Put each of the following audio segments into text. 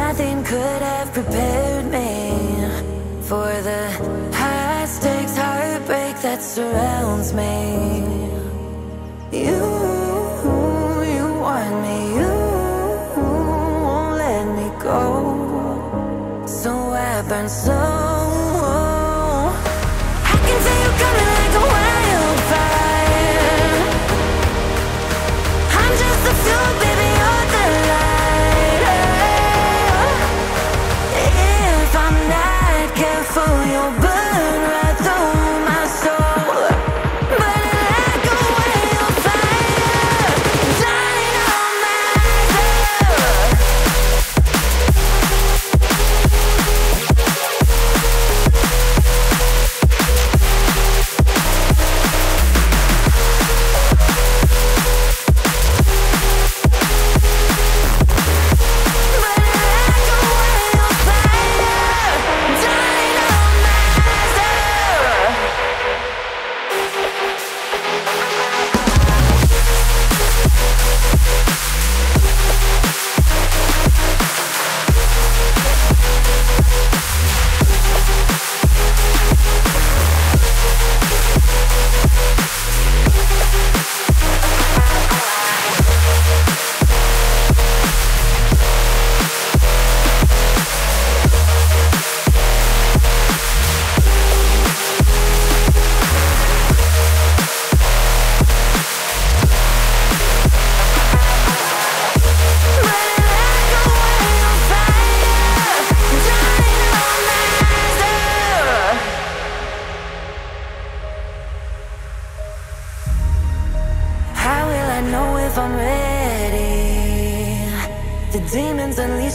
Nothing could have prepared me for the high stakes heartbreak that surrounds me. You want me, you won't let me go. So I burn so. I can feel you coming like a wildfire. I'm just the fuel, baby, you're the lighter. If I'm not careful, you'll burn right through my soul. Burning like a wildfire, dying on myself.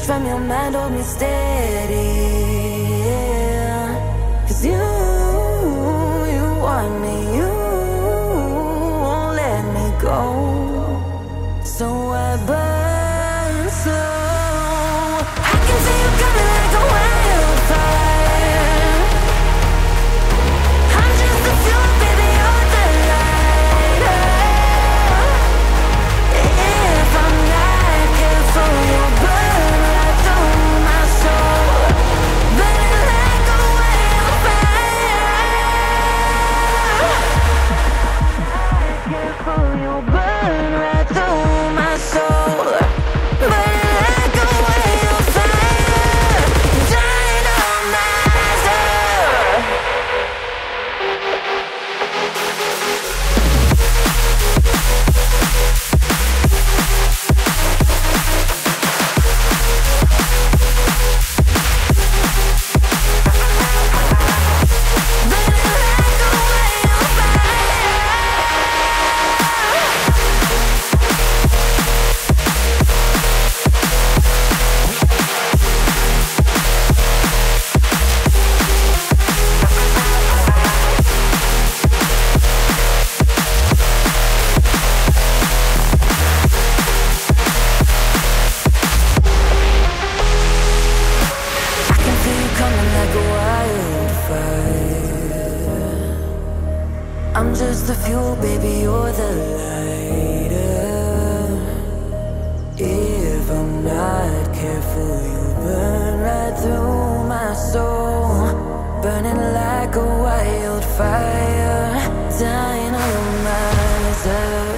From your mind, hold me steady, yeah. 'Cause you want me, you won't let me go. So I burn slow. I can see you coming like a wildfire. I'm just the fuel, baby, you're the lighter. If I'm not careful, you'll burn. I'm just the fuel, baby, you're the lighter. If I'm not careful, you'll burn right through my soul. Burning like a wildfire, dying on myself.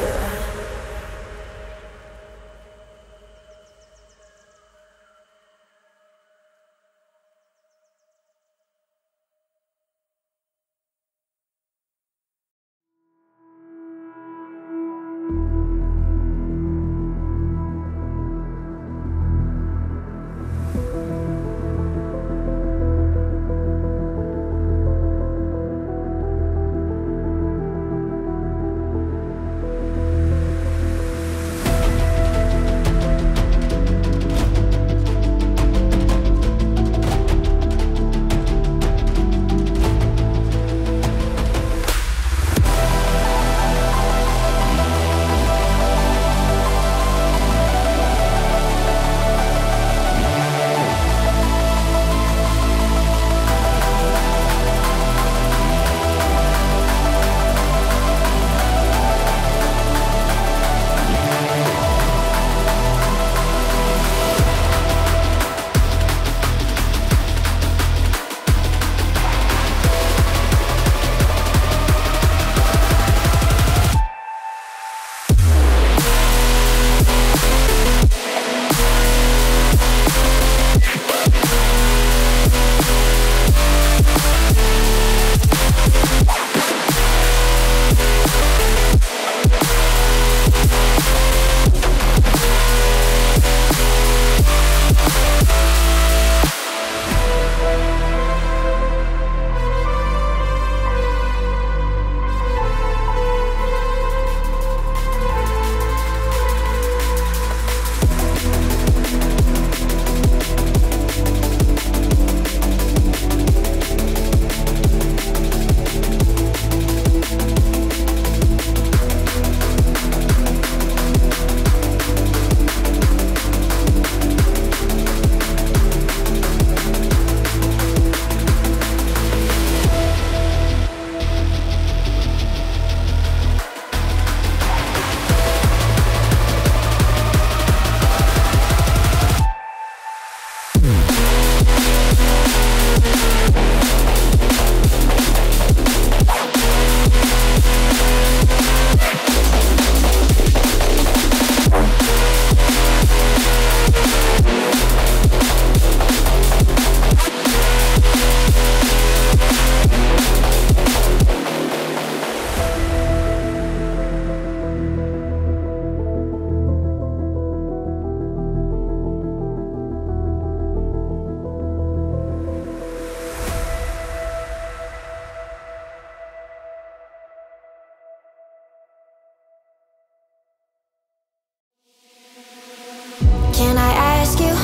Can I ask you,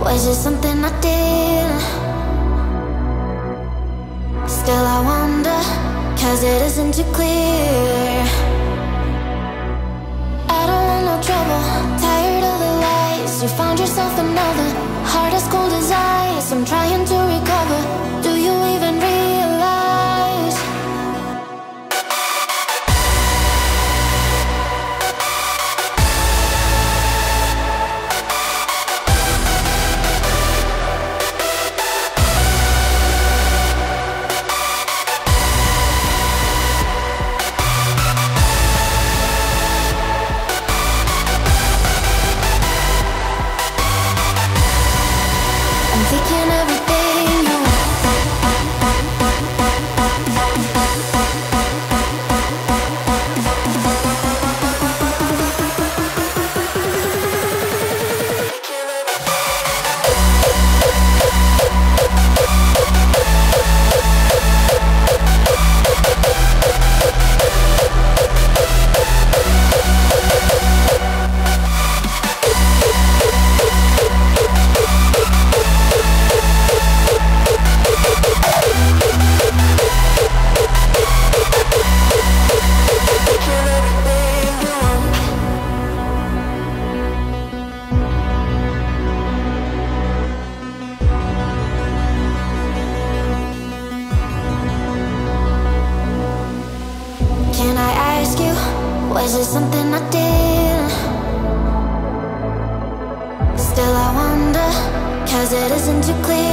was it something I did? Still I wonder, cause it isn't too clear. I don't want no trouble, tired of the lies. You found yourself another, heart as cold as ice. I'm trying to recover, do you even realize? Thinking everything you Can I ask you, was it something I did? Still I wonder, cause it isn't too clear.